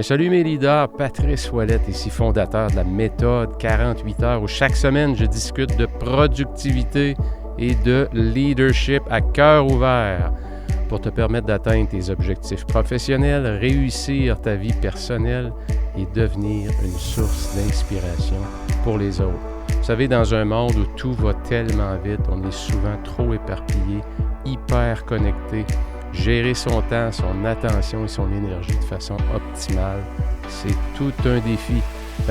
Bien, salut mes leaders, Patrice Ouellette, ici fondateur de la méthode 48 heures où chaque semaine je discute de productivité et de leadership à cœur ouvert pour te permettre d'atteindre tes objectifs professionnels, réussir ta vie personnelle et devenir une source d'inspiration pour les autres. Vous savez, dans un monde où tout va tellement vite, on est souvent trop éparpillé, hyper connecté. Gérer son temps, son attention et son énergie de façon optimale, c'est tout un défi.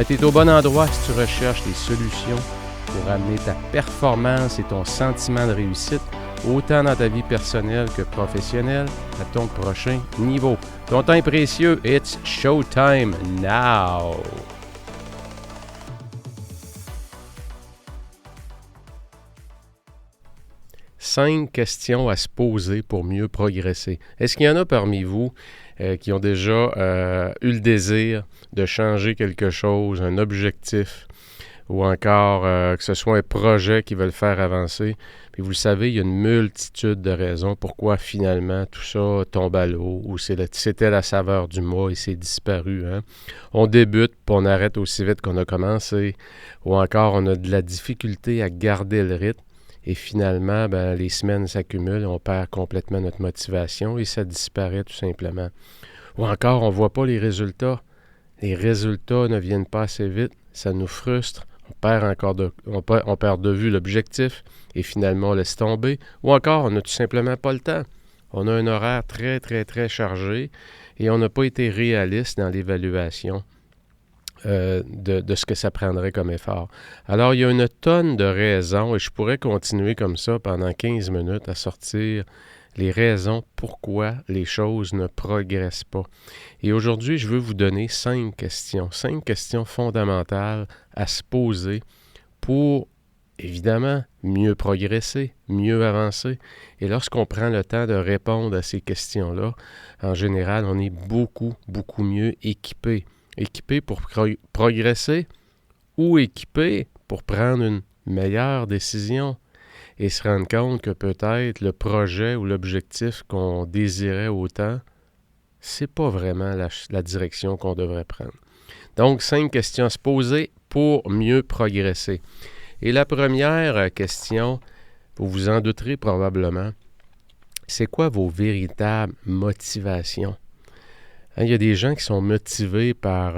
Tu es au bon endroit si tu recherches des solutions pour amener ta performance et ton sentiment de réussite, autant dans ta vie personnelle que professionnelle, à ton prochain niveau. Ton temps est précieux, it's showtime now! 5 questions à se poser pour mieux progresser. Est-ce qu'il y en a parmi vous qui ont déjà eu le désir de changer quelque chose, un objectif, ou encore que ce soit un projet qui veulent faire avancer? Puis vous le savez, il y a une multitude de raisons pourquoi finalement tout ça tombe à l'eau, ou c'était la saveur du mois et c'est disparu. Hein? On débute, puis on arrête aussi vite qu'on a commencé, ou encore on a de la difficulté à garder le rythme. Et finalement, les semaines s'accumulent, on perd complètement notre motivation et ça disparaît tout simplement. Ou encore, on ne voit pas les résultats. Les résultats ne viennent pas assez vite, ça nous frustre, on perd de vue l'objectif et finalement on laisse tomber. Ou encore, on n'a tout simplement pas le temps. On a un horaire très, très, très chargé et on n'a pas été réaliste dans l'évaluation de ce que ça prendrait comme effort. Alors, il y a une tonne de raisons, et je pourrais continuer comme ça pendant 15 minutes à sortir les raisons pourquoi les choses ne progressent pas. Et aujourd'hui, je veux vous donner 5 questions fondamentales à se poser pour, évidemment, mieux progresser, mieux avancer. Et lorsqu'on prend le temps de répondre à ces questions-là, en général, on est beaucoup, beaucoup mieux équipé. Équipé pour progresser ou équipé pour prendre une meilleure décision et se rendre compte que peut-être le projet ou l'objectif qu'on désirait autant, c'est pas vraiment la direction qu'on devrait prendre. Donc, 5 questions à se poser pour mieux progresser. Et la première question, vous vous en douterez probablement, c'est quoi vos véritables motivations? Il y a des gens qui sont motivés par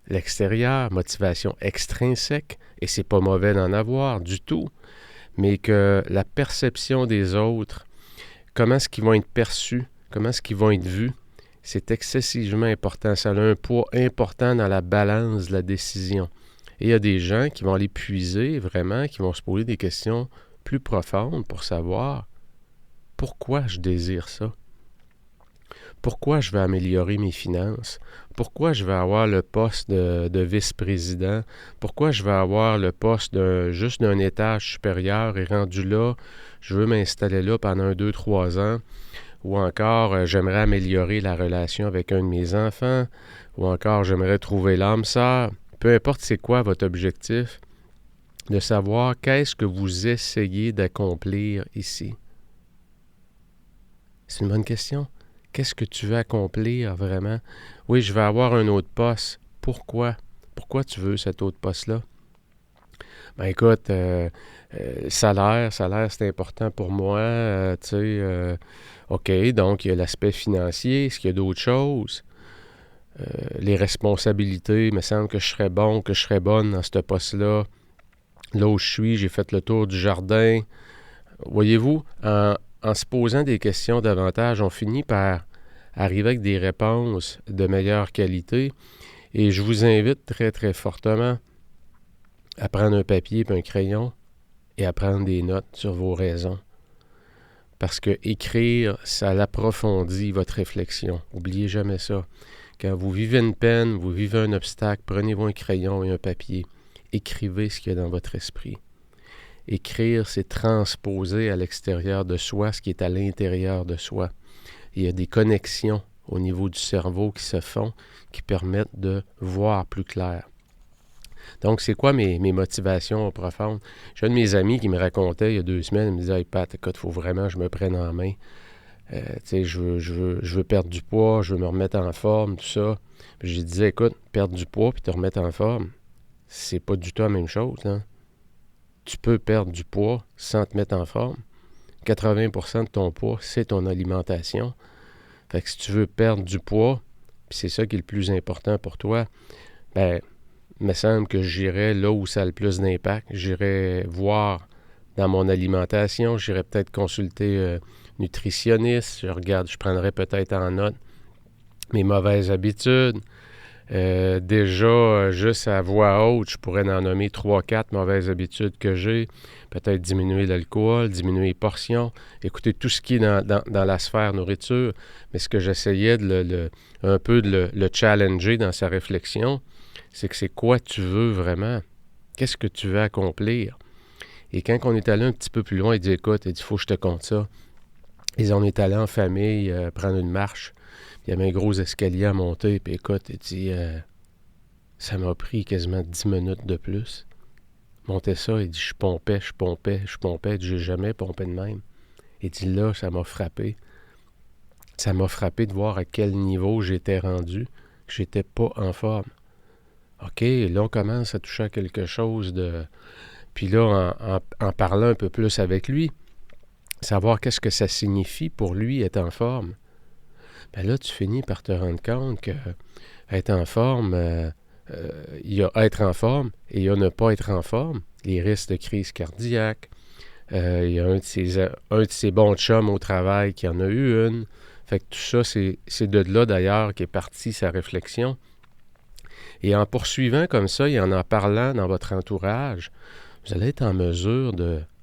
l'extérieur, motivation extrinsèque, et c'est pas mauvais d'en avoir du tout, mais que la perception des autres, comment est-ce qu'ils vont être perçus, comment est-ce qu'ils vont être vus, c'est excessivement important. Ça a un poids important dans la balance de la décision. Et il y a des gens qui vont aller puiser vraiment, qui vont se poser des questions plus profondes pour savoir pourquoi je désire ça. Pourquoi je vais améliorer mes finances? Pourquoi je vais avoir le poste de vice-président? Pourquoi je vais avoir le poste juste d'un étage supérieur et rendu là, je veux m'installer là pendant 2, 3 ans? Ou encore, j'aimerais améliorer la relation avec un de mes enfants? Ou encore, j'aimerais trouver l'âme sœur? Peu importe c'est quoi votre objectif, de savoir qu'est-ce que vous essayez d'accomplir ici. C'est une bonne question. Qu'est-ce que tu veux accomplir vraiment? Oui, je vais avoir un autre poste. Pourquoi? Pourquoi tu veux cet autre poste-là? Écoute, salaire, c'est important pour moi. OK, donc il y a l'aspect financier. Est-ce qu'il y a d'autres choses? Les responsabilités, il me semble que je serais bon, que je serais bonne dans ce poste-là. Là où je suis, j'ai fait le tour du jardin. Voyez-vous, en se posant des questions davantage, on finit par arriver avec des réponses de meilleure qualité. Et je vous invite très, très fortement à prendre un papier et un crayon et à prendre des notes sur vos raisons. Parce que écrire, ça approfondit votre réflexion. N'oubliez jamais ça. Quand vous vivez une peine, vous vivez un obstacle, prenez-vous un crayon et un papier. Écrivez ce qu'il y a dans votre esprit. Écrire, c'est transposer à l'extérieur de soi ce qui est à l'intérieur de soi. Il y a des connexions au niveau du cerveau qui se font, qui permettent de voir plus clair. Donc, c'est quoi mes motivations profondes? J'ai un de mes amis qui me racontait il y a 2 semaines, il me disait « Hey Pat, écoute, il faut vraiment que je me prenne en main. Je veux perdre du poids, je veux me remettre en forme, tout ça. Puis je disais, écoute, perdre du poids puis te remettre en forme, c'est pas du tout la même chose. Hein? Tu peux perdre du poids sans te mettre en forme. 80% de ton poids, c'est ton alimentation. Fait que si tu veux perdre du poids, puis c'est ça qui est le plus important pour toi, ben, il me semble que j'irais là où ça a le plus d'impact. J'irais voir dans mon alimentation, j'irais peut-être consulter nutritionniste, je prendrais peut-être en note mes mauvaises habitudes. Déjà, juste à voix haute, je pourrais en nommer 3-4 mauvaises habitudes que j'ai. Peut-être diminuer l'alcool, diminuer les portions, écouter tout ce qui est dans la sphère nourriture. Mais ce que j'essayais un peu de le challenger dans sa réflexion, c'est quoi tu veux vraiment? Qu'est-ce que tu veux accomplir? Et quand on est allé un petit peu plus loin, il dit, écoute, il dit, faut que je te conte ça. Et on est allé en famille prendre une marche. Il y avait un gros escalier à monter. Puis écoute, il dit, ça m'a pris quasiment 10 minutes de plus. Monter ça, il dit, je pompais. Il dit, j'ai jamais pompé de même. Il dit, là, ça m'a frappé. Ça m'a frappé de voir à quel niveau j'étais rendu. J'étais pas en forme. OK, là, on commence à toucher à quelque chose de... Puis là, en parlant un peu plus avec lui, savoir qu'est-ce que ça signifie pour lui être en forme. Ben là, tu finis par te rendre compte que être en forme, il y a être en forme et il y a ne pas être en forme. Les risques de crise cardiaque. Il y a un de ses bons chums au travail qui en a eu une. Fait que tout ça, c'est de là d'ailleurs qu'est partie sa réflexion. Et en poursuivant comme ça et en parlant dans votre entourage, vous allez être en mesure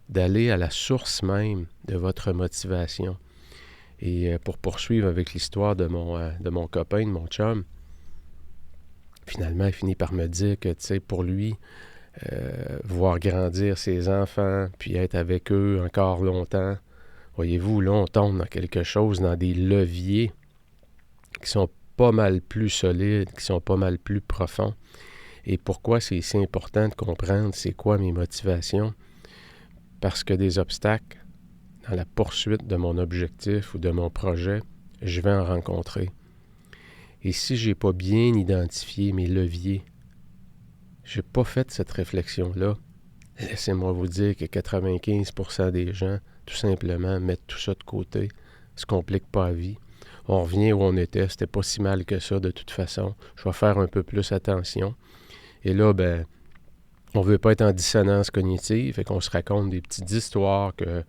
d'aller à la source même de votre motivation. Et pour poursuivre avec l'histoire de mon copain, de mon chum, finalement, il finit par me dire que, tu sais, pour lui, voir grandir ses enfants, puis être avec eux encore longtemps, voyez-vous, là, on tombe dans quelque chose, dans des leviers qui sont pas mal plus solides, qui sont pas mal plus profonds. Et pourquoi c'est si important de comprendre c'est quoi mes motivations? Parce que des obstacles dans la poursuite de mon objectif ou de mon projet, je vais en rencontrer. Et si je n'ai pas bien identifié mes leviers, je n'ai pas fait cette réflexion-là, laissez-moi vous dire que 95% des gens, tout simplement, mettent tout ça de côté, ne se compliquent pas la vie. On revient où on était, c'était pas si mal que ça de toute façon. Je vais faire un peu plus attention. Et là, ben, on veut pas être en dissonance cognitive, fait qu'on se raconte des petites histoires que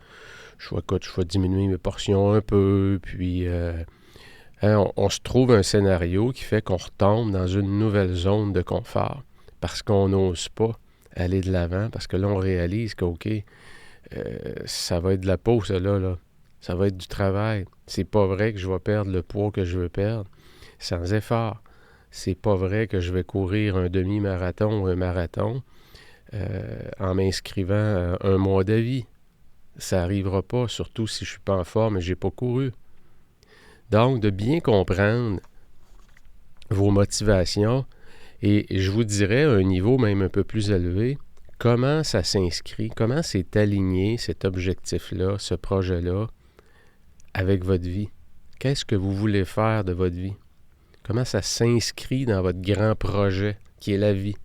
je vais diminuer mes portions un peu, puis on se trouve un scénario qui fait qu'on retombe dans une nouvelle zone de confort parce qu'on n'ose pas aller de l'avant, parce que là, on réalise que, OK, ça va être de la peau, ça là. Ça va être du travail. C'est pas vrai que je vais perdre le poids que je veux perdre sans effort. C'est pas vrai que je vais courir un demi-marathon ou un marathon en m'inscrivant à un mois d'avis. Ça n'arrivera pas, surtout si je ne suis pas en forme et que je n'ai pas couru. Donc, de bien comprendre vos motivations, et je vous dirais à un niveau même un peu plus élevé, comment ça s'inscrit, comment c'est aligné cet objectif-là, ce projet-là, avec votre vie. Qu'est-ce que vous voulez faire de votre vie? Comment ça s'inscrit dans votre grand projet qui est la vie?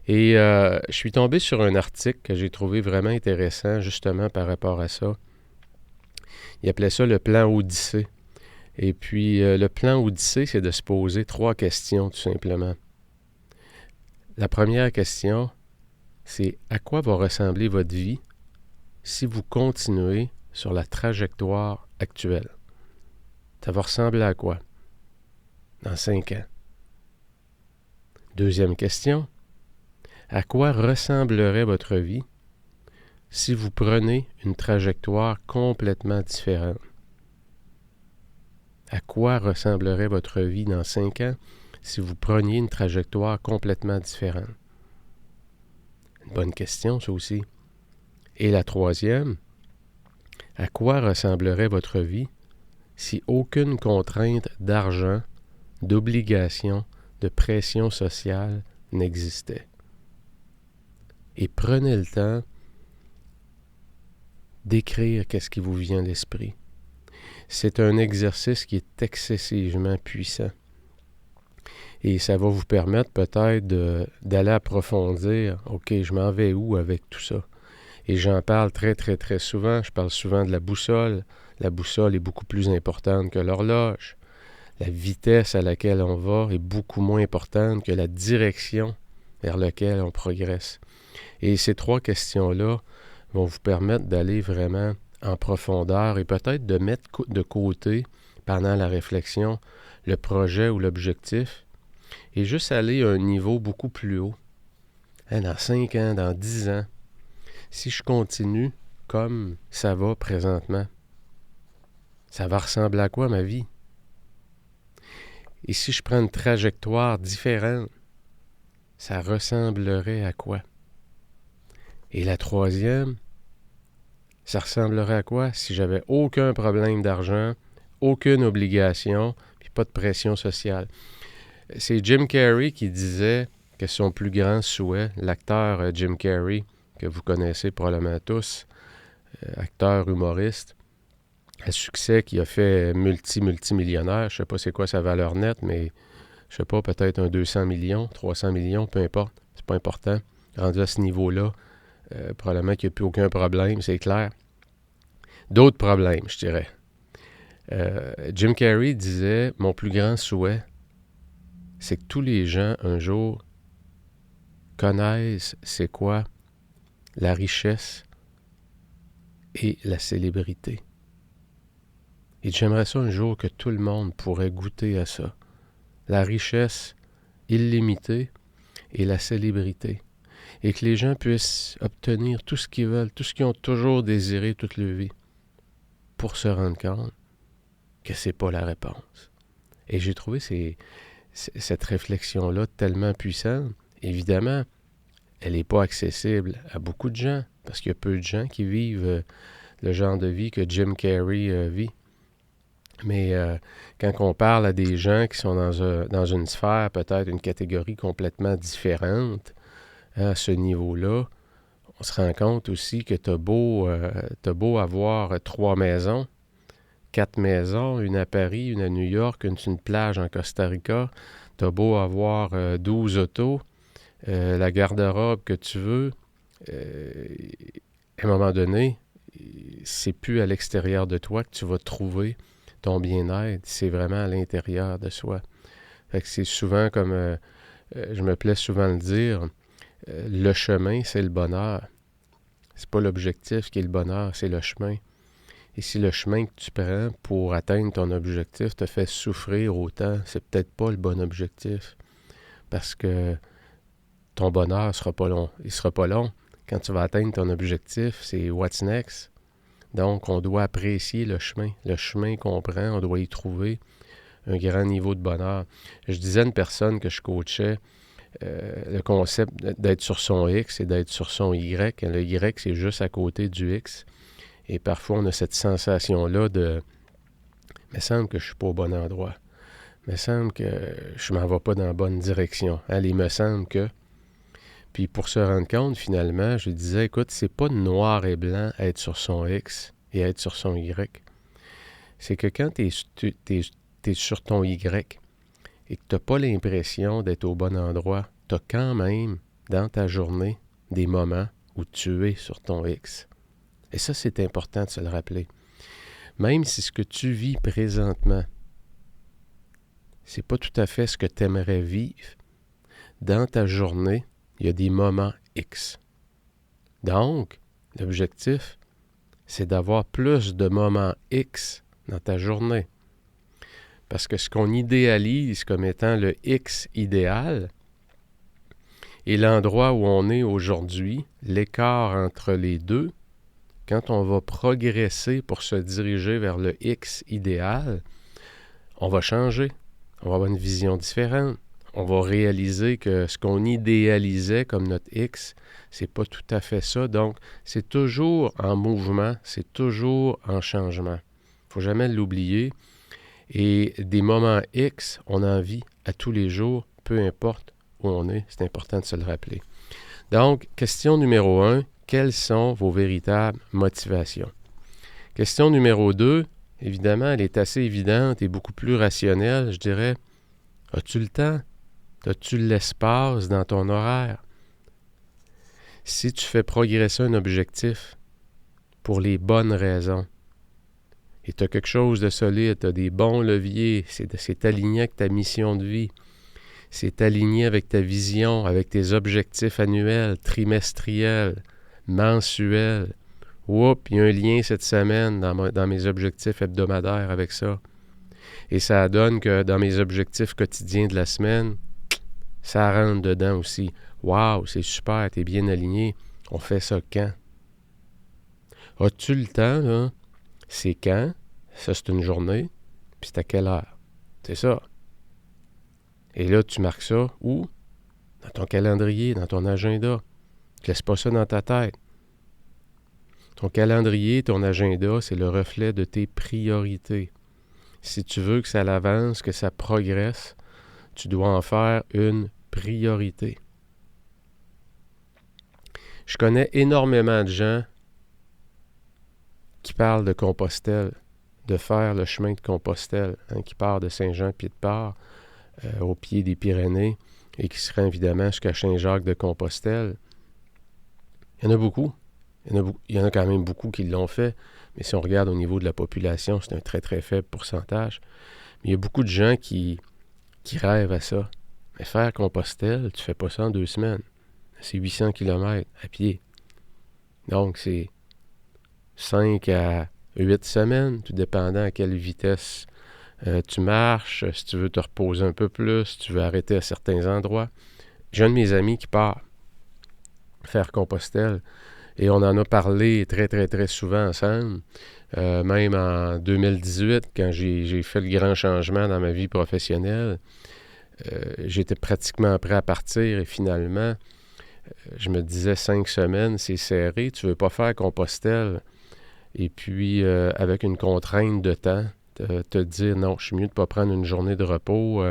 Et je suis tombé sur un article que j'ai trouvé vraiment intéressant justement par rapport à ça. Il appelait ça le plan Odyssée. Et puis le plan Odyssée, c'est de se poser 3 questions tout simplement. La première question, c'est à quoi va ressembler votre vie si vous continuez sur la trajectoire actuelle? Ça va ressembler à quoi? Dans 5 ans. Deuxième question, à quoi ressemblerait votre vie si vous prenez une trajectoire complètement différente? À quoi ressemblerait votre vie dans 5 ans si vous preniez une trajectoire complètement différente? Une bonne question, ça aussi. Et la troisième, à quoi ressemblerait votre vie si aucune contrainte d'argent, d'obligation, de pression sociale n'existait? Et prenez le temps d'écrire qu'est-ce qui vous vient à l'esprit. C'est un exercice qui est excessivement puissant. Et ça va vous permettre peut-être d'aller approfondir, OK, je m'en vais où avec tout ça? Et j'en parle très, très, très souvent. Je parle souvent de la boussole. La boussole est beaucoup plus importante que l'horloge. La vitesse à laquelle on va est beaucoup moins importante que la direction vers laquelle on progresse. Et ces 3 questions-là vont vous permettre d'aller vraiment en profondeur et peut-être de mettre de côté, pendant la réflexion, le projet ou l'objectif et juste aller à un niveau beaucoup plus haut. Dans 5 ans, dans 10 ans, si je continue comme ça va présentement, ça va ressembler à quoi ma vie? Et si je prends une trajectoire différente, ça ressemblerait à quoi? Et la 3e, ça ressemblerait à quoi si j'avais aucun problème d'argent, aucune obligation, puis pas de pression sociale? C'est Jim Carrey qui disait que son plus grand souhait, l'acteur Jim Carrey, que vous connaissez probablement tous, acteur humoriste, à succès qui a fait multimillionnaire, je ne sais pas c'est quoi sa valeur nette, mais je ne sais pas, peut-être un 200 millions, 300 millions, peu importe, c'est pas important. Rendu à ce niveau-là, probablement qu'il n'y a plus aucun problème, c'est clair. D'autres problèmes, je dirais. Jim Carrey disait, mon plus grand souhait, c'est que tous les gens, un jour, connaissent c'est quoi la richesse et la célébrité. Et j'aimerais ça un jour que tout le monde pourrait goûter à ça. La richesse illimitée et la célébrité. Et que les gens puissent obtenir tout ce qu'ils veulent, tout ce qu'ils ont toujours désiré toute leur vie, pour se rendre compte que c'est pas la réponse. Et j'ai trouvé cette réflexion-là tellement puissante. Évidemment, elle n'est pas accessible à beaucoup de gens, parce qu'il y a peu de gens qui vivent le genre de vie que Jim Carrey vit. Mais quand on parle à des gens qui sont dans une sphère, peut-être une catégorie complètement différente, à ce niveau-là, on se rend compte aussi que t'as beau avoir 3 maisons, 4 maisons, une à Paris, une à New York, une plage en Costa Rica, t'as beau avoir 12 autos, la garde-robe que tu veux, à un moment donné, c'est plus à l'extérieur de toi que tu vas trouver ton bien-être, c'est vraiment à l'intérieur de soi. Fait que c'est souvent comme, je me plais souvent à le dire, le chemin, c'est le bonheur. C'est pas l'objectif qui est le bonheur, c'est le chemin. Et si le chemin que tu prends pour atteindre ton objectif te fait souffrir autant, c'est peut-être pas le bon objectif. Parce que ton bonheur ne sera pas long. Il sera pas long. Quand tu vas atteindre ton objectif, c'est what's next. Donc, on doit apprécier le chemin. Le chemin qu'on prend, on doit y trouver un grand niveau de bonheur. Je disais à une personne que je coachais, le concept d'être sur son X et d'être sur son Y. Le Y, c'est juste à côté du X. Et parfois, on a cette sensation-là de « il me semble que je ne suis pas au bon endroit. Il me semble que je ne m'en vais pas dans la bonne direction. Allez, il me semble que... » Puis pour se rendre compte, finalement, je disais « Écoute, c'est pas noir et blanc être sur son X et être sur son Y. C'est que quand tu es sur ton Y et que tu n'as pas l'impression d'être au bon endroit, tu as quand même, dans ta journée, des moments où tu es sur ton X. » Et ça, c'est important de se le rappeler. Même si ce que tu vis présentement, c'est pas tout à fait ce que tu aimerais vivre, dans ta journée, il y a des moments X. Donc, l'objectif, c'est d'avoir plus de moments X dans ta journée. Parce que ce qu'on idéalise comme étant le X idéal et l'endroit où on est aujourd'hui, l'écart entre les deux, quand on va progresser pour se diriger vers le X idéal, on va changer. On va avoir une vision différente. On va réaliser que ce qu'on idéalisait comme notre X, c'est pas tout à fait ça. Donc, c'est toujours en mouvement, c'est toujours en changement. Il ne faut jamais l'oublier. Et des moments X, on en vit à tous les jours, peu importe où on est. C'est important de se le rappeler. Donc, question numéro 1, quelles sont vos véritables motivations? Question numéro 2, évidemment, elle est assez évidente et beaucoup plus rationnelle, je dirais. As-tu le temps? As-tu l'espace dans ton horaire? Si tu fais progresser un objectif pour les bonnes raisons, et tu as quelque chose de solide, tu as des bons leviers, c'est aligné avec ta mission de vie, c'est aligné avec ta vision, avec tes objectifs annuels, trimestriels, mensuels. Oups, il y a un lien cette semaine dans mes objectifs hebdomadaires avec ça. Et ça donne que dans mes objectifs quotidiens de la semaine, ça rentre dedans aussi. Wow, c'est super, t'es bien aligné. On fait ça quand? As-tu le temps, là? C'est quand? Ça, c'est une journée. Puis c'est à quelle heure? C'est ça. Et là, tu marques ça où? Dans ton calendrier, dans ton agenda. Ne laisse pas ça dans ta tête. Ton calendrier, ton agenda, c'est le reflet de tes priorités. Si tu veux que ça avance, que ça progresse, tu dois en faire une priorité. Je connais énormément de gens qui parlent de Compostelle, de faire le chemin de Compostelle, qui part de Saint-Jean-Pied-de-Port au pied des Pyrénées et qui se rend évidemment jusqu'à Saint-Jacques-de-Compostelle. Il y en a beaucoup. Il y en a quand même beaucoup qui l'ont fait, mais si on regarde au niveau de la population, c'est un très très faible pourcentage. Mais il y a beaucoup de gens qui rêvent à ça. Mais faire Compostelle, tu ne fais pas ça en 2 semaines. C'est 800 km à pied. Donc, c'est 5 à 8 semaines, tout dépendant à quelle vitesse tu marches, si tu veux te reposer un peu plus, si tu veux arrêter à certains endroits. J'ai un de mes amis qui part faire Compostelle et on en a parlé très, très, très souvent ensemble. Même en 2018, quand j'ai fait le grand changement dans ma vie professionnelle, j'étais pratiquement prêt à partir et finalement, je me disais 5 semaines, c'est serré, tu ne veux pas faire Compostelle. Et puis, avec une contrainte de temps, te dire non, je suis mieux de ne pas prendre une journée de repos,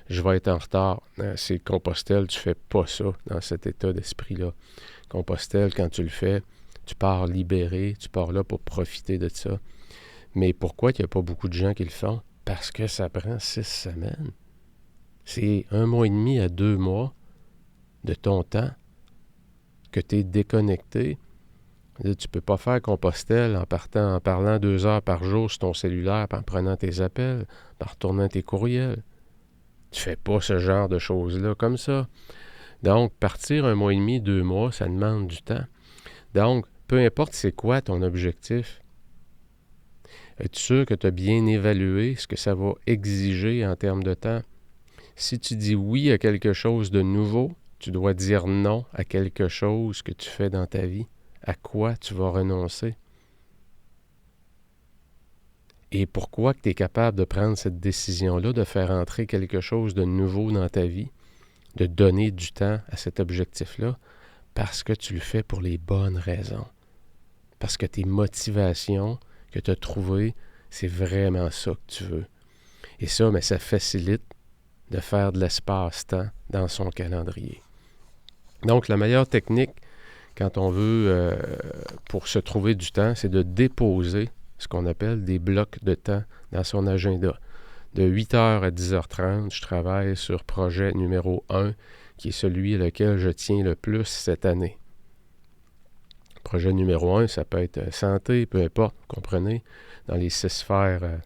je vais être en retard. C'est Compostelle, tu ne fais pas ça dans cet état d'esprit-là. Compostelle, quand tu le fais, tu pars libéré, tu pars là pour profiter de ça. Mais pourquoi il n'y a pas beaucoup de gens qui le font? Parce que ça prend 6 semaines. C'est 1 mois et demi à 2 mois de ton temps que tu es déconnecté. Là, tu ne peux pas faire Compostelle en parlant 2 heures par jour sur ton cellulaire, en prenant tes appels, en retournant tes courriels. Tu ne fais pas ce genre de choses-là comme ça. Donc, partir 1 mois et demi, 2 mois, ça demande du temps. Donc, peu importe c'est quoi ton objectif, es-tu sûr que tu as bien évalué ce que ça va exiger en termes de temps? Si tu dis oui à quelque chose de nouveau, tu dois dire non à quelque chose que tu fais dans ta vie. À quoi tu vas renoncer? Et pourquoi que tu es capable de prendre cette décision-là, de faire entrer quelque chose de nouveau dans ta vie, de donner du temps à cet objectif-là? Parce que tu le fais pour les bonnes raisons. Parce que tes motivations que tu as trouvées, c'est vraiment ça que tu veux. Et ça, mais ça facilite de faire de l'espace-temps dans son calendrier. Donc, la meilleure technique quand on veut, pour se trouver du temps, c'est de déposer ce qu'on appelle des blocs de temps dans son agenda. De 8h à 10h30, je travaille sur projet numéro 1, qui est celui à lequel je tiens le plus cette année. Projet numéro 1, ça peut être santé, peu importe, comprenez, dans les 6 sphères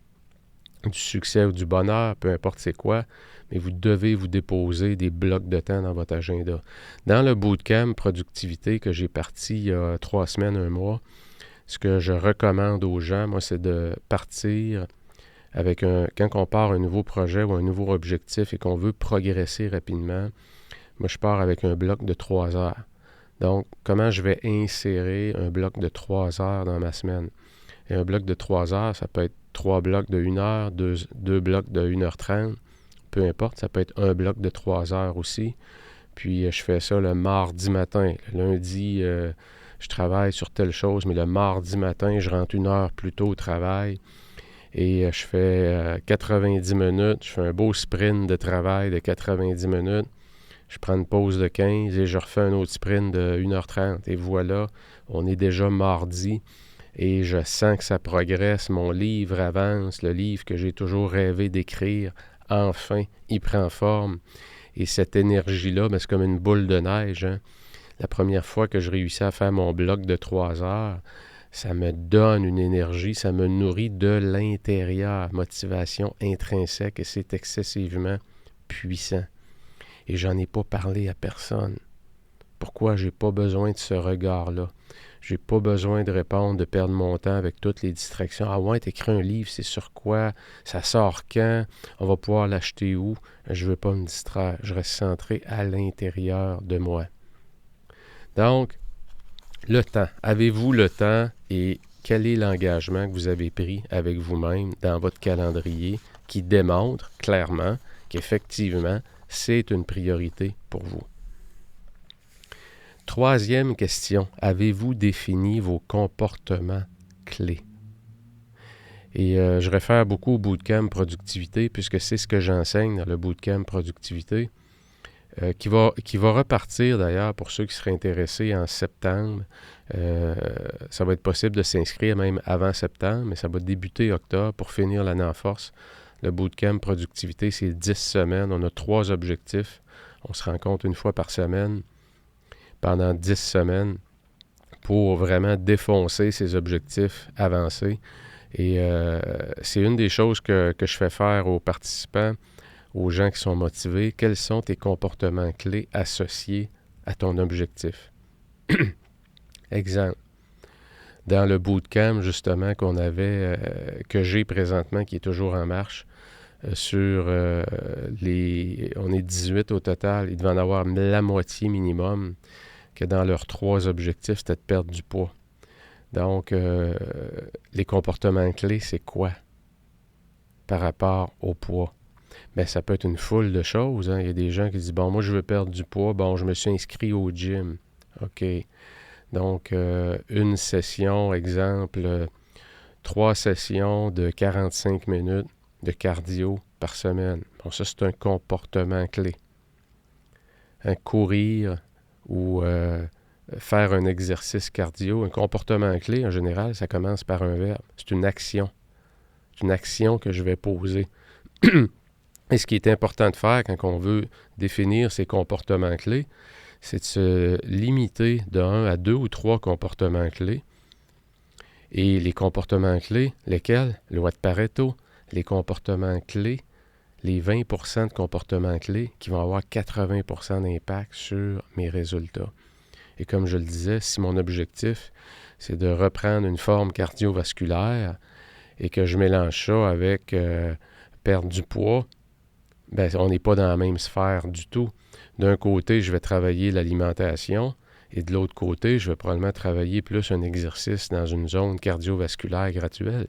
du succès ou du bonheur, peu importe c'est quoi, mais vous devez vous déposer des blocs de temps dans votre agenda. Dans le bootcamp productivité que j'ai parti il y a 3 semaines, 1 mois, ce que je recommande aux gens, moi, c'est de partir avec quand on part un nouveau projet ou un nouveau objectif et qu'on veut progresser rapidement, moi, je pars avec un bloc de 3 heures. Donc, comment je vais insérer un bloc de 3 heures dans ma semaine? Et un bloc de 3 heures, ça peut être 3 blocs de 1 heure, 2 blocs de 1h30, peu importe, ça peut être un bloc de 3 heures aussi. Puis, je fais ça le mardi matin. Le lundi, je travaille sur telle chose, mais le mardi matin, je rentre 1 heure plus tôt au travail et je fais 90 minutes. Je fais un beau sprint de travail de 90 minutes. Je prends une pause de 15 et je refais un autre sprint de 1h30. Et voilà, on est déjà mardi. et je sens que ça progresse, mon livre avance, le livre que j'ai toujours rêvé d'écrire, enfin, il prend forme. Et cette énergie-là, c'est comme une boule de neige. Hein? La première fois que je réussis à faire mon bloc de 3 heures, ça me donne une énergie, ça me nourrit de l'intérieur, motivation intrinsèque, et c'est excessivement puissant. Et j'en ai pas parlé à personne. Pourquoi j'ai pas besoin de ce regard-là? J'ai pas besoin de répondre, de perdre mon temps avec toutes les distractions. Ah ouais, t'écris un livre, c'est sur quoi? Ça sort quand? On va pouvoir l'acheter où? Je veux pas me distraire. Je reste centré à l'intérieur de moi. Donc, le temps. Avez-vous le temps et quel est l'engagement que vous avez pris avec vous-même dans votre calendrier qui démontre clairement qu'effectivement, c'est une priorité pour vous? Troisième question, avez-vous défini vos comportements clés? Et je réfère beaucoup au bootcamp productivité, puisque c'est ce que j'enseigne dans le bootcamp productivité, qui va repartir d'ailleurs pour ceux qui seraient intéressés en septembre. Ça va être possible de s'inscrire même avant septembre, mais ça va débuter octobre pour finir l'année en force. Le bootcamp productivité, c'est 10 semaines. On a 3 objectifs. On se rencontre une fois par semaine pendant 10 semaines pour vraiment défoncer ces objectifs avancés. Et c'est une des choses que je fais faire aux participants, aux gens qui sont motivés. Quels sont tes comportements clés associés à ton objectif? Exemple. Dans le bootcamp, justement, que j'ai présentement, qui est toujours en marche, on est 18 au total, il devait en avoir la moitié minimum que dans leurs 3 objectifs, c'était de perdre du poids. Donc, les comportements clés, c'est quoi par rapport au poids? Bien, ça peut être une foule de choses. Hein. Il y a des gens qui disent, bon, moi, je veux perdre du poids. Bon, je me suis inscrit au gym. OK. Donc, une session, exemple, 3 sessions de 45 minutes de cardio par semaine. Bon, ça, c'est un comportement clé. Courir ou faire un exercice cardio, un comportement clé, en général, ça commence par un verbe. C'est une action. C'est une action que je vais poser. Et ce qui est important de faire quand on veut définir ces comportements clés, c'est de se limiter de 1 à 2 ou 3 comportements clés. Et les comportements clés, lesquels? Loi de Pareto, les comportements clés, les 20% de comportements clés qui vont avoir 80% d'impact sur mes résultats. Et comme je le disais, si mon objectif, c'est de reprendre une forme cardiovasculaire et que je mélange ça avec perdre du poids, ben, on n'est pas dans la même sphère du tout. D'un côté, je vais travailler l'alimentation et de l'autre côté, je vais probablement travailler plus un exercice dans une zone cardiovasculaire graduelle.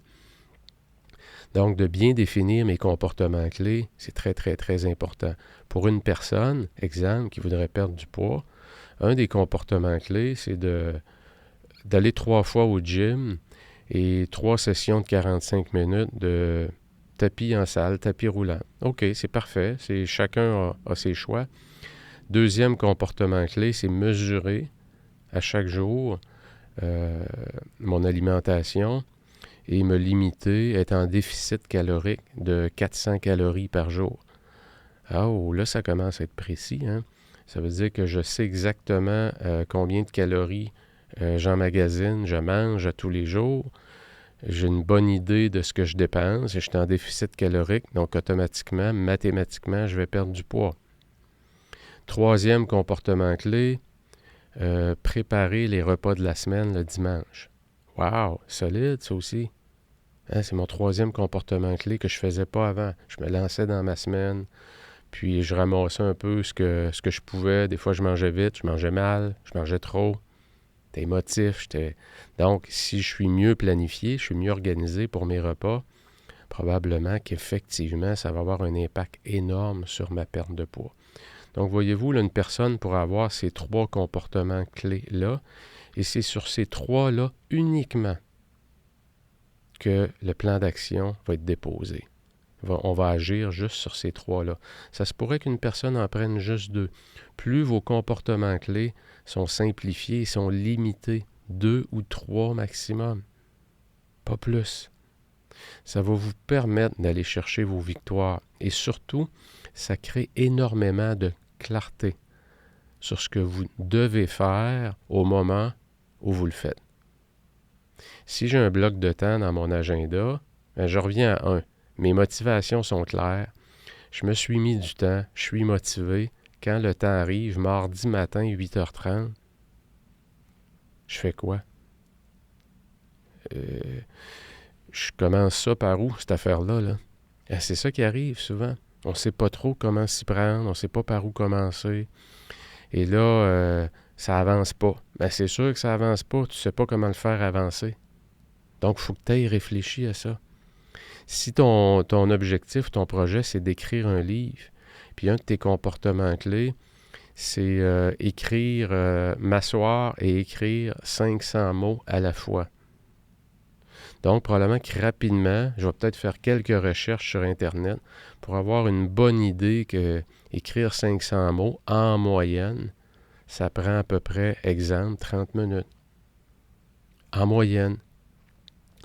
Donc, de bien définir mes comportements clés, c'est très, très, très important. Pour une personne, exemple, qui voudrait perdre du poids, un des comportements clés, c'est d'aller 3 fois au gym et 3 sessions de 45 minutes de tapis en salle, tapis roulant. OK, c'est parfait. Chacun a ses choix. Deuxième comportement clé, c'est mesurer à chaque jour mon alimentation et me limiter, être en déficit calorique de 400 calories par jour. Oh, là, ça commence à être précis. Hein? Ça veut dire que je sais exactement combien de calories j'emmagasine, je mange à tous les jours. J'ai une bonne idée de ce que je dépense et je suis en déficit calorique, donc automatiquement, mathématiquement, je vais perdre du poids. Troisième comportement clé, préparer les repas de la semaine le dimanche. Wow, solide ça aussi. Hein, c'est mon troisième comportement clé que je ne faisais pas avant. Je me lançais dans ma semaine, puis je ramassais un peu ce que je pouvais. Des fois, je mangeais vite, je mangeais mal, je mangeais trop. J'étais émotif. Donc, si je suis mieux planifié, je suis mieux organisé pour mes repas, probablement qu'effectivement, ça va avoir un impact énorme sur ma perte de poids. Donc, voyez-vous, là, une personne pourra avoir ces 3 comportements clés-là, et c'est sur ces 3-là uniquement que le plan d'action va être déposé. On va agir juste sur ces 3-là. Ça se pourrait qu'une personne en prenne juste 2. Plus vos comportements clés sont simplifiés, sont limités, 2 ou 3 maximum. pas plus. Ça va vous permettre d'aller chercher vos victoires et surtout, ça crée énormément de clarté sur ce que vous devez faire au moment où vous le faites. Si j'ai un bloc de temps dans mon agenda, je reviens à 1. Mes motivations sont claires. Je me suis mis du temps, je suis motivé. Quand le temps arrive, mardi matin, 8h30, je fais quoi? Je commence ça par où, cette affaire-là? Là? C'est ça qui arrive souvent. On ne sait pas trop comment s'y prendre, on ne sait pas par où commencer. Et là, ça avance pas. Ben, c'est sûr que ça avance pas, tu ne sais pas comment le faire avancer. Donc, il faut que tu aies réfléchi à ça. Si ton objectif, ton projet, c'est d'écrire un livre, puis un de tes comportements clés, c'est m'asseoir et écrire 500 mots à la fois. Donc, probablement que rapidement, je vais peut-être faire quelques recherches sur Internet pour avoir une bonne idée que écrire 500 mots en moyenne, ça prend à peu près, exemple, 30 minutes. En moyenne.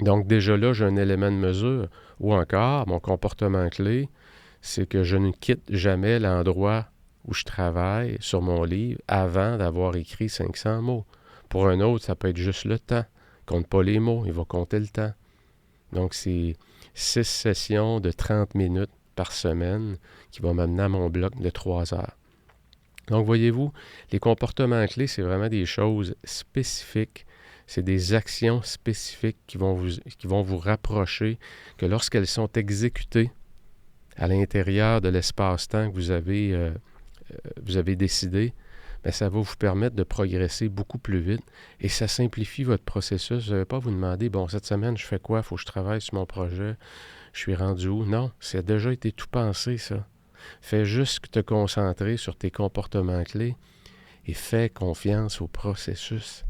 Donc, déjà là, j'ai un élément de mesure. Ou encore, mon comportement clé, c'est que je ne quitte jamais l'endroit où je travaille sur mon livre avant d'avoir écrit 500 mots. Pour un autre, ça peut être juste le temps. Compte pas les mots, il va compter le temps. Donc, c'est 6 sessions de 30 minutes par semaine qui vont m'amener à mon bloc de 3 heures. Donc, voyez-vous, les comportements clés, c'est vraiment des choses spécifiques. C'est des actions spécifiques qui vont vous rapprocher, que lorsqu'elles sont exécutées à l'intérieur de l'espace-temps que vous avez décidé, bien, ça va vous permettre de progresser beaucoup plus vite et ça simplifie votre processus. Vous n'allez pas vous demander, bon, cette semaine, je fais quoi? Il faut que je travaille sur mon projet. Je suis rendu où? Non, ça a déjà été tout pensé, ça. Fais juste te concentrer sur tes comportements clés et fais confiance au processus.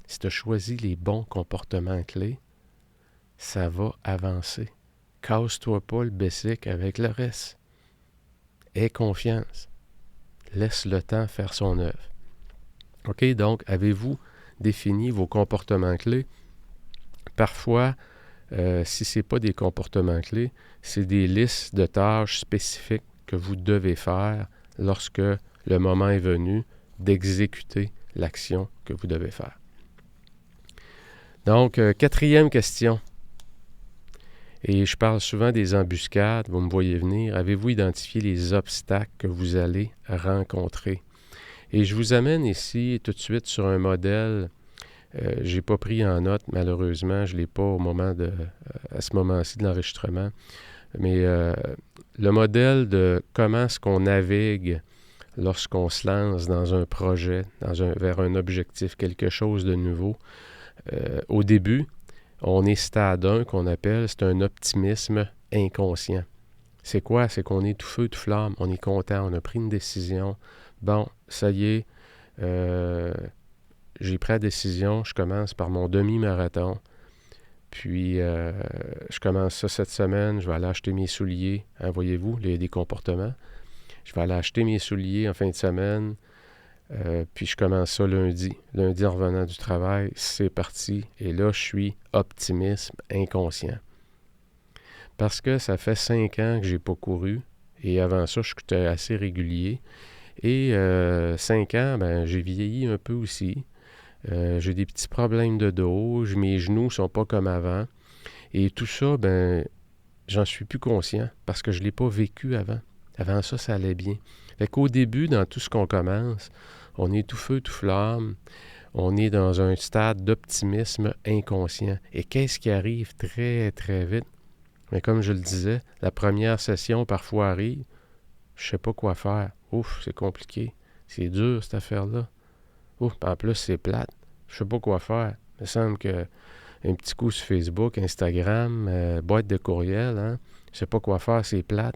Si tu as choisi les bons comportements clés, ça va avancer. Casse-toi pas le bessic avec le reste. Aie confiance. Laisse le temps faire son œuvre. OK, donc, avez-vous défini vos comportements clés? Parfois, si ce n'est pas des comportements clés, c'est des listes de tâches spécifiques que vous devez faire lorsque le moment est venu d'exécuter l'action que vous devez faire. Donc, 4e question. Et je parle souvent des embuscades, vous me voyez venir. Avez-vous identifié les obstacles que vous allez rencontrer? Et je vous amène ici tout de suite sur un modèle. Je n'ai pas pris en note, malheureusement. Je ne l'ai pas à ce moment-ci de l'enregistrement. Mais le modèle de comment est-ce qu'on navigue lorsqu'on se lance dans un projet, vers un objectif, quelque chose de nouveau. Au début, on est stade 1 qu'on appelle, c'est un optimisme inconscient. C'est quoi? C'est qu'on est tout feu, tout flamme, on est content, on a pris une décision. Bon, ça y est, j'ai pris la décision, je commence par mon demi-marathon. Puis, je commence ça cette semaine, je vais aller acheter mes souliers. Hein, voyez-vous, il y a des comportements. Je vais aller acheter mes souliers en fin de semaine. Puis je commence ça lundi. Lundi, en revenant du travail, c'est parti. Et là, je suis optimisme inconscient. Parce que ça fait 5 ans que je n'ai pas couru. Et avant ça, je suis assez régulier. Et 5 ans, ben, j'ai vieilli un peu aussi. J'ai des petits problèmes de dos. Mes genoux ne sont pas comme avant. Et tout ça, ben, j'en suis plus conscient parce que je ne l'ai pas vécu avant. Avant ça, ça allait bien. Fait qu'au début, dans tout ce qu'on commence, on est tout feu, tout flamme. On est dans un stade d'optimisme inconscient. Et qu'est-ce qui arrive très, très vite? Mais comme je le disais, la première session parfois arrive. Je ne sais pas quoi faire. Ouf, c'est compliqué. C'est dur, cette affaire-là. Ouf, en plus, c'est plate. Je ne sais pas quoi faire. Il me semble que un petit coup sur Facebook, Instagram, boîte de courriel, hein? Je ne sais pas quoi faire, c'est plate.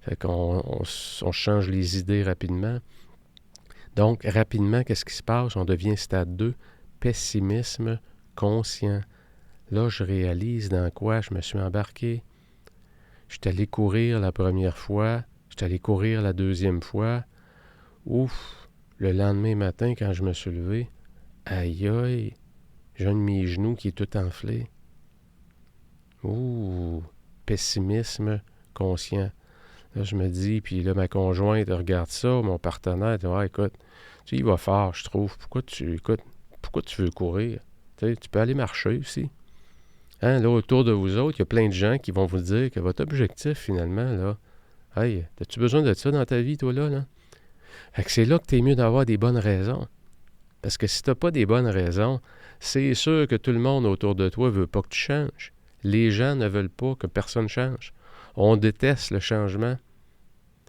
Fait qu'on change les idées rapidement. Donc, rapidement, qu'est-ce qui se passe? On devient stade 2, pessimisme conscient. Là, je réalise dans quoi je me suis embarqué. Je suis allé courir la première fois, je suis allé courir la deuxième fois. Ouf! Le lendemain matin, quand je me suis levé, aïe aïe, j'ai un de mes genoux qui est tout enflé. Ouh, pessimisme conscient. Là, je me dis, puis là, ma conjointe regarde ça, mon partenaire, dit, ouais, écoute, tu sais, il va fort, je trouve. Pourquoi tu veux courir? Tu peux aller marcher aussi. Hein, là, autour de vous autres, il y a plein de gens qui vont vous dire que votre objectif, finalement, là, hey, as-tu besoin de ça dans ta vie, toi, là? Fait que c'est là que tu es mieux d'avoir des bonnes raisons. Parce que si tu n'as pas des bonnes raisons, c'est sûr que tout le monde autour de toi ne veut pas que tu changes. Les gens ne veulent pas que personne change. On déteste le changement.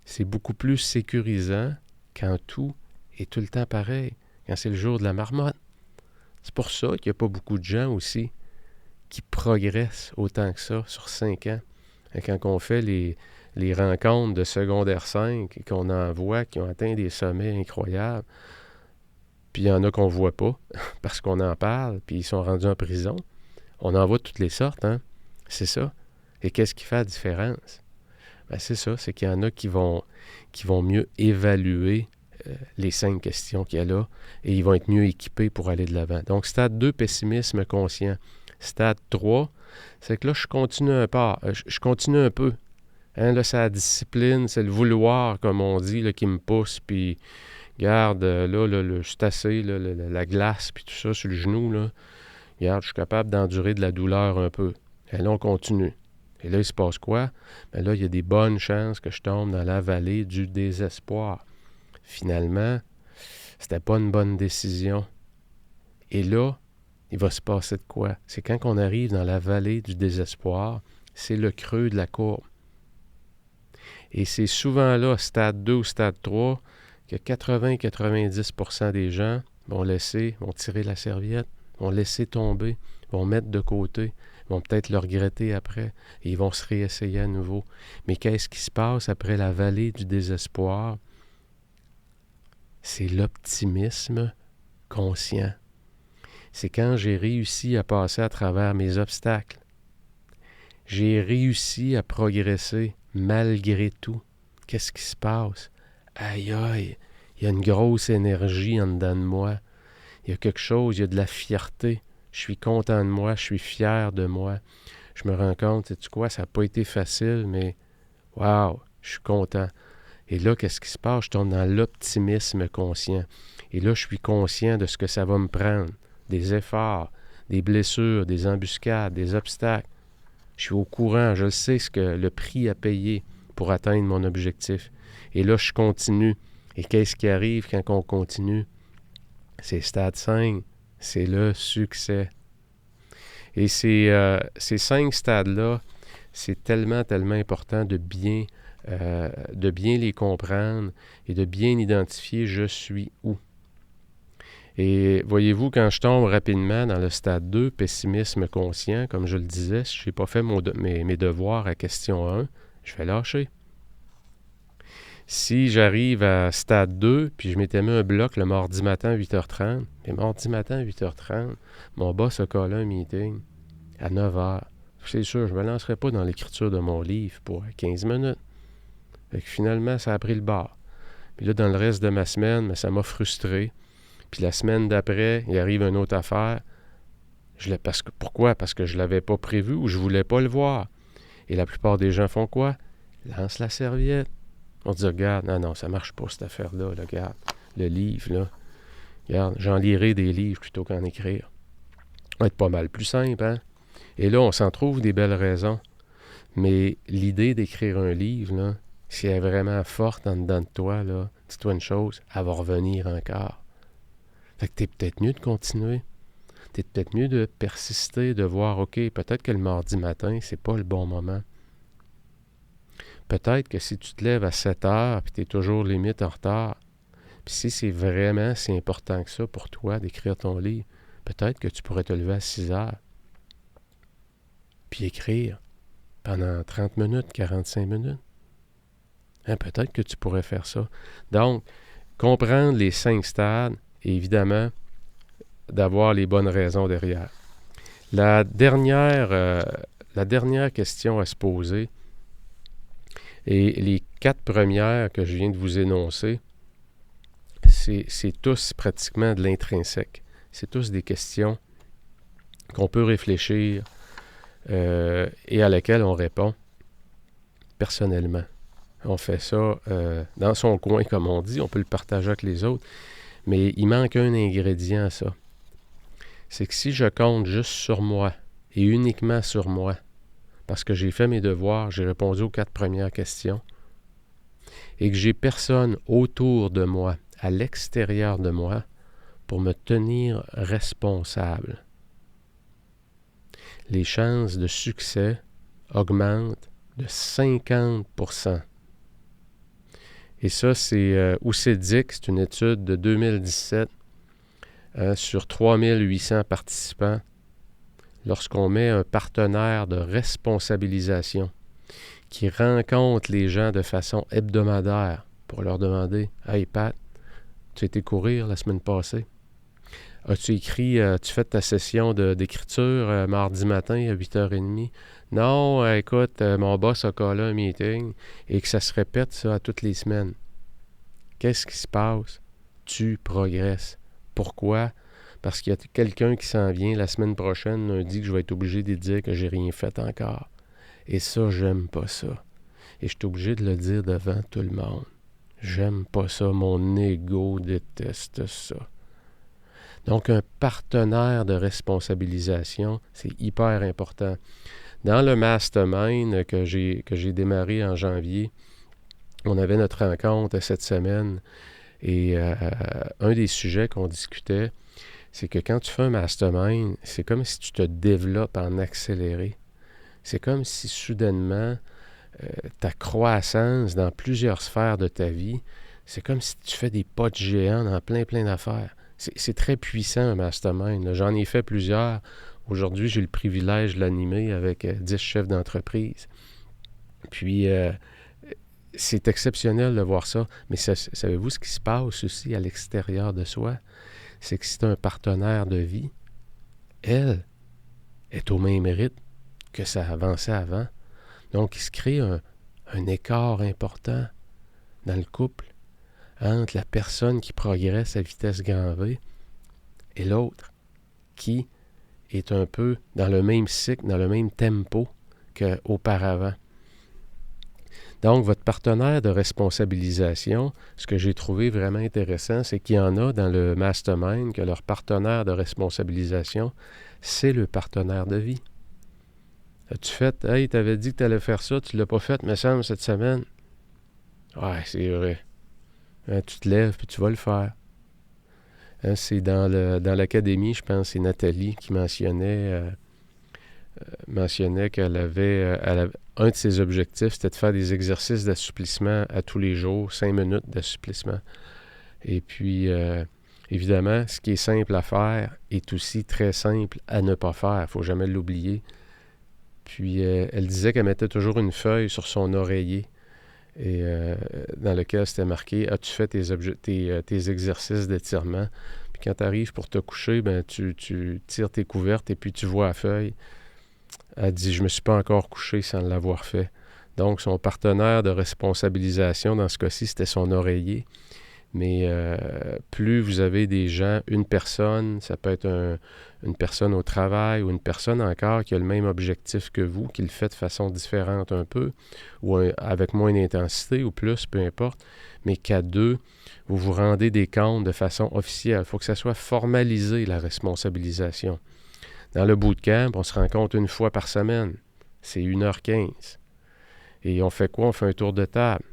C'est beaucoup plus sécurisant quand tout est tout le temps pareil, quand c'est le jour de la marmotte. C'est pour ça qu'il n'y a pas beaucoup de gens aussi qui progressent autant que ça sur 5 ans. Et quand on fait les rencontres de secondaire 5 et qu'on en voit qui ont atteint des sommets incroyables, puis il y en a qu'on ne voit pas parce qu'on en parle, puis ils sont rendus en prison, on en voit de toutes les sortes, hein? C'est ça. Et qu'est-ce qui fait la différence? Ben c'est ça, c'est qu'il y en a qui vont mieux évaluer les 5 questions qu'il y a là et ils vont être mieux équipés pour aller de l'avant. Donc, stade 2, pessimisme conscient. Stade 3, c'est que là, je continue un peu. Hein, là, c'est la discipline, c'est le vouloir, comme on dit, là, qui me pousse, puis regarde, je suis tassé, la glace, puis tout ça sur le genou, là. Regarde, je suis capable d'endurer de la douleur un peu. Et là, on continue. Et là, il se passe quoi? Bien là, il y a des bonnes chances que je tombe dans la vallée du désespoir. Finalement, c'était pas une bonne décision. Et là, il va se passer de quoi? C'est quand on arrive dans la vallée du désespoir, c'est le creux de la courbe. Et c'est souvent là, stade 2 ou stade 3, que 80-90% des gens vont tirer la serviette, vont laisser tomber, vont mettre de côté, vont peut-être le regretter après, et ils vont se réessayer à nouveau. Mais qu'est-ce qui se passe après la vallée du désespoir? C'est l'optimisme conscient. C'est quand j'ai réussi à passer à travers mes obstacles. J'ai réussi à progresser malgré tout. Qu'est-ce qui se passe? Aïe, aïe, il y a une grosse énergie en dedans de moi. Il y a quelque chose, il y a de la fierté. Je suis content de moi, je suis fier de moi. Je me rends compte, sais-tu quoi, ça n'a pas été facile, mais waouh, je suis content. Et là, qu'est-ce qui se passe? Je tombe dans l'optimisme conscient. Et là, je suis conscient de ce que ça va me prendre. Des efforts, des blessures, des embuscades, des obstacles. Je suis au courant, je sais ce que le prix à payer pour atteindre mon objectif. Et là, je continue. Et qu'est-ce qui arrive quand on continue? C'est stade 5, c'est le succès. Et ces 5 stades-là, c'est tellement, tellement important de bien les comprendre et de bien identifier je suis où. Et voyez-vous, quand je tombe rapidement dans le stade 2, pessimisme conscient, comme je le disais, si je n'ai pas fait mes devoirs à question 1, je vais lâcher. Si j'arrive à stade 2, puis je m'étais mis un bloc le mardi matin à 8h30, mais mardi matin à 8h30, mon boss a collé un meeting à 9h. C'est sûr, je ne me lancerai pas dans l'écriture de mon livre pour 15 minutes. Fait que finalement, ça a pris le bord. Puis là, dans le reste de ma semaine, ça m'a frustré. Puis la semaine d'après, il arrive une autre affaire. Pourquoi? Parce que je ne l'avais pas prévu ou je ne voulais pas le voir. Et la plupart des gens font quoi? Lancent la serviette. On dit, regarde, non, ça ne marche pas cette affaire-là. Là, regarde, le livre, là. Regarde, j'en lirai des livres plutôt qu'en écrire. Ça va être pas mal plus simple, hein? Et là, on s'en trouve des belles raisons. Mais l'idée d'écrire un livre, là, si elle est vraiment forte en dedans de toi, là, dis-toi une chose, elle va revenir encore. Fait que t'es peut-être mieux de continuer. T'es peut-être mieux de persister, de voir, OK, peut-être que le mardi matin, c'est pas le bon moment. Peut-être que si tu te lèves à 7 heures puis tu es toujours limite en retard, puis si c'est vraiment si important que ça pour toi d'écrire ton livre, peut-être que tu pourrais te lever à 6 heures puis écrire pendant 30 minutes, 45 minutes. Hein, peut-être que tu pourrais faire ça. Donc, comprendre les 5 stades et évidemment d'avoir les bonnes raisons derrière. La dernière question à se poser, et les 4 premières que je viens de vous énoncer, c'est tous pratiquement de l'intrinsèque. C'est tous des questions qu'on peut réfléchir et à laquelle on répond personnellement. On fait ça dans son coin, comme on dit. On peut le partager avec les autres. Mais il manque un ingrédient à ça. C'est que si je compte juste sur moi et uniquement sur moi, parce que j'ai fait mes devoirs, j'ai répondu aux 4 premières questions, et que j'ai personne autour de moi, à l'extérieur de moi, pour me tenir responsable, les chances de succès augmentent de 50%. Et ça, c'est Oucédic, c'est une étude de 2017 sur 3800 participants. Lorsqu'on met un partenaire de responsabilisation qui rencontre les gens de façon hebdomadaire pour leur demander « Hey Pat, tu as été courir la semaine passée? As-tu écrit, tu fait ta session d'écriture mardi matin à 8h30? Non, écoute, mon boss a collé un meeting et que ça se répète ça à toutes les semaines. Qu'est-ce qui se passe? Tu progresses. Pourquoi? Parce qu'il y a quelqu'un qui s'en vient la semaine prochaine, lundi, que je vais être obligé de dire que j'ai rien fait encore. Et ça, j'aime pas ça. Et je suis obligé de le dire devant tout le monde. J'aime pas ça. Mon ego déteste ça. Donc, un partenaire de responsabilisation, c'est hyper important. Dans le mastermind que j'ai démarré en janvier, on avait notre rencontre cette semaine et un des sujets qu'on discutait, c'est que quand tu fais un mastermind, c'est comme si tu te développes en accéléré. C'est comme si soudainement, ta croissance dans plusieurs sphères de ta vie, c'est comme si tu fais des pas de géant dans plein d'affaires. C'est très puissant, un mastermind. J'en ai fait plusieurs. Aujourd'hui, j'ai le privilège de l'animer avec 10 chefs d'entreprise. Puis, c'est exceptionnel de voir ça. Mais savez-vous ce qui se passe aussi à l'extérieur de soi? C'est que si tu as un partenaire de vie, elle est au même rythme que ça avançait avant. Donc, il se crée un écart important dans le couple entre la personne qui progresse à vitesse grand V et l'autre qui est un peu dans le même cycle, dans le même tempo qu'auparavant. Donc, votre partenaire de responsabilisation, ce que j'ai trouvé vraiment intéressant, c'est qu'il y en a dans le mastermind que leur partenaire de responsabilisation, c'est le partenaire de vie. As-tu fait, hey, tu avais dit que tu allais faire ça, tu ne l'as pas fait, me semble, cette semaine? Ouais, c'est vrai. Hein, tu te lèves puis tu vas le faire. Hein, c'est dans l'académie, je pense, c'est Nathalie qui mentionnait qu'elle avait, un de ses objectifs, c'était de faire des exercices d'assouplissement à tous les jours, 5 minutes d'assouplissement. Et puis, évidemment, ce qui est simple à faire est aussi très simple à ne pas faire. Il ne faut jamais l'oublier. Puis, elle disait qu'elle mettait toujours une feuille sur son oreiller et dans lequel c'était marqué « As-tu fait tes exercices d'étirement? » Puis quand tu arrives pour te coucher, ben, tu tires tes couvertes et puis tu vois la feuille. Elle dit « Je ne me suis pas encore couché sans l'avoir fait. » Donc, son partenaire de responsabilisation, dans ce cas-ci, c'était son oreiller. Mais plus vous avez des gens, une personne, ça peut être une personne au travail ou une personne encore qui a le même objectif que vous, qui le fait de façon différente un peu, ou avec moins d'intensité ou plus, peu importe, mais qu'à deux, vous vous rendez des comptes de façon officielle. Il faut que ça soit formalisé, la responsabilisation. Dans le bootcamp, on se rencontre une fois par semaine. C'est 1h15. Et on fait quoi? On fait un tour de table.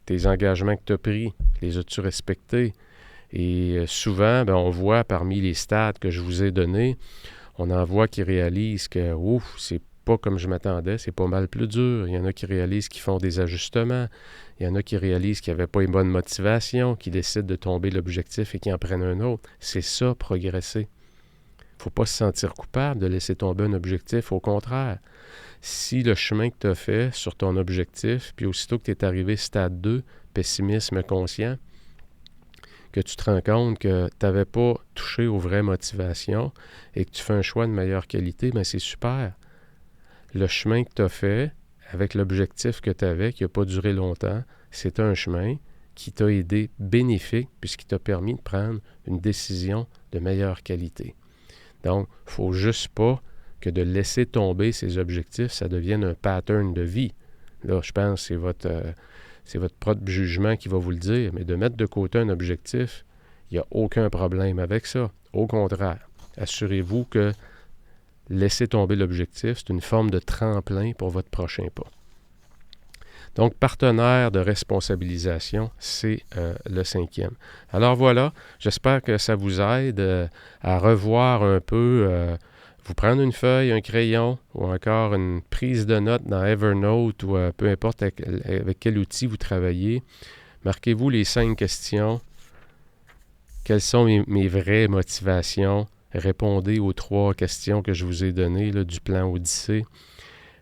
Tes engagements que tu as pris, les as-tu respectés? Et souvent, on voit parmi les stats que je vous ai donnés, on en voit qui réalisent que ouf, c'est pas comme je m'attendais, c'est pas mal plus dur. Il y en a qui réalisent qu'ils font des ajustements. Il y en a qui réalisent qu'il n'y avait pas une bonne motivation, qui décident de tomber l'objectif et qui en prennent un autre. C'est ça, progresser. Il ne faut pas se sentir coupable de laisser tomber un objectif. Au contraire, si le chemin que tu as fait sur ton objectif, puis aussitôt que tu es arrivé stade 2, pessimisme conscient, que tu te rends compte que tu n'avais pas touché aux vraies motivations et que tu fais un choix de meilleure qualité, bien c'est super. Le chemin que tu as fait avec l'objectif que tu avais, qui n'a pas duré longtemps, c'est un chemin qui t'a aidé bénéfique puisqu'il t'a permis de prendre une décision de meilleure qualité. Donc, il ne faut juste pas que de laisser tomber ces objectifs, ça devienne un pattern de vie. Là, je pense que c'est votre propre jugement qui va vous le dire, mais de mettre de côté un objectif, il n'y a aucun problème avec ça. Au contraire, assurez-vous que laisser tomber l'objectif, c'est une forme de tremplin pour votre prochain pas. Donc, partenaire de responsabilisation, c'est le 5e. Alors voilà, j'espère que ça vous aide à revoir un peu, vous prendre une feuille, un crayon ou encore une prise de notes dans Evernote ou peu importe avec quel outil vous travaillez. Marquez-vous les 5 questions. Quelles sont mes vraies motivations? Répondez aux 3 questions que je vous ai données là, du plan Odyssée.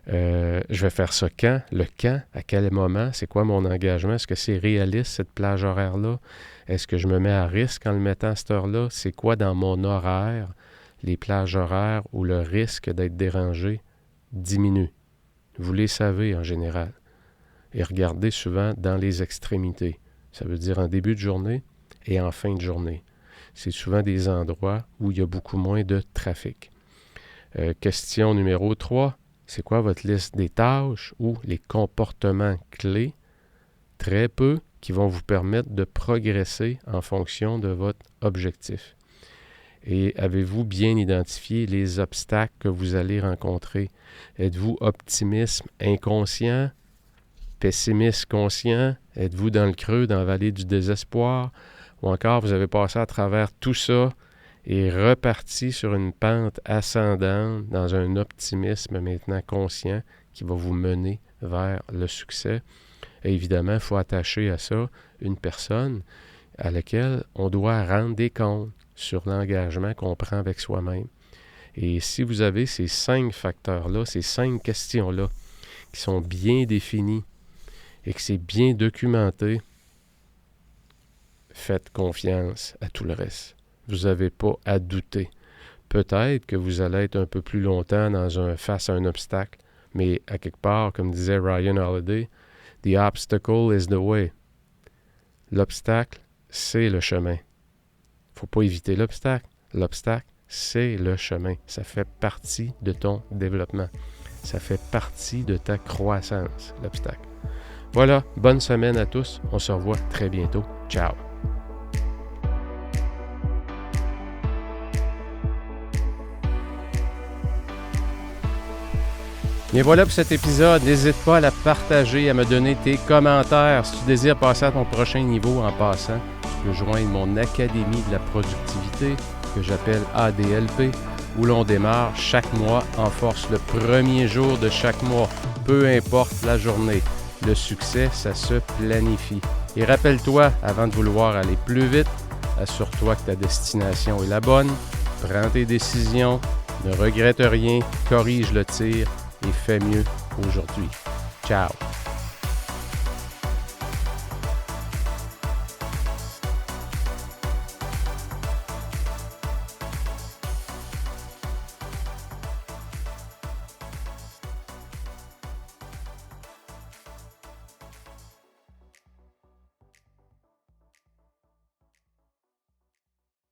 Je vais faire ça quand? Le quand? À quel moment? C'est quoi mon engagement? Est-ce que c'est réaliste, cette plage horaire-là? Est-ce que je me mets à risque en le mettant à cette heure-là? C'est quoi dans mon horaire, les plages horaires où le risque d'être dérangé diminue? Vous les savez en général. Et regardez souvent dans les extrémités. Ça veut dire en début de journée et en fin de journée. C'est souvent des endroits où il y a beaucoup moins de trafic. Question numéro 3. C'est quoi votre liste des tâches ou les comportements clés? Très peu qui vont vous permettre de progresser en fonction de votre objectif. Et avez-vous bien identifié les obstacles que vous allez rencontrer? Êtes-vous optimisme inconscient? Pessimiste conscient? Êtes-vous dans le creux, dans la vallée du désespoir? Ou encore, vous avez passé à travers tout ça et reparti sur une pente ascendante dans un optimisme maintenant conscient qui va vous mener vers le succès. Et évidemment, il faut attacher à ça une personne à laquelle on doit rendre des comptes sur l'engagement qu'on prend avec soi-même. Et si vous avez ces 5 facteurs-là, ces 5 questions-là, qui sont bien définies et que c'est bien documenté, faites confiance à tout le reste. Vous n'avez pas à douter. Peut-être que vous allez être un peu plus longtemps face à un obstacle, mais à quelque part, comme disait Ryan Holiday, « The obstacle is the way ». L'obstacle, c'est le chemin. Il ne faut pas éviter l'obstacle. L'obstacle, c'est le chemin. Ça fait partie de ton développement. Ça fait partie de ta croissance, l'obstacle. Voilà, bonne semaine à tous. On se revoit très bientôt. Ciao! Et voilà pour cet épisode. N'hésite pas à la partager, à me donner tes commentaires. Si tu désires passer à ton prochain niveau en passant, tu peux joindre mon Académie de la productivité que j'appelle ADLP, où l'on démarre chaque mois en force le premier jour de chaque mois, peu importe la journée. Le succès, ça se planifie. Et rappelle-toi, avant de vouloir aller plus vite, assure-toi que ta destination est la bonne, prends tes décisions, ne regrette rien, corrige le tir et fais mieux aujourd'hui. Ciao!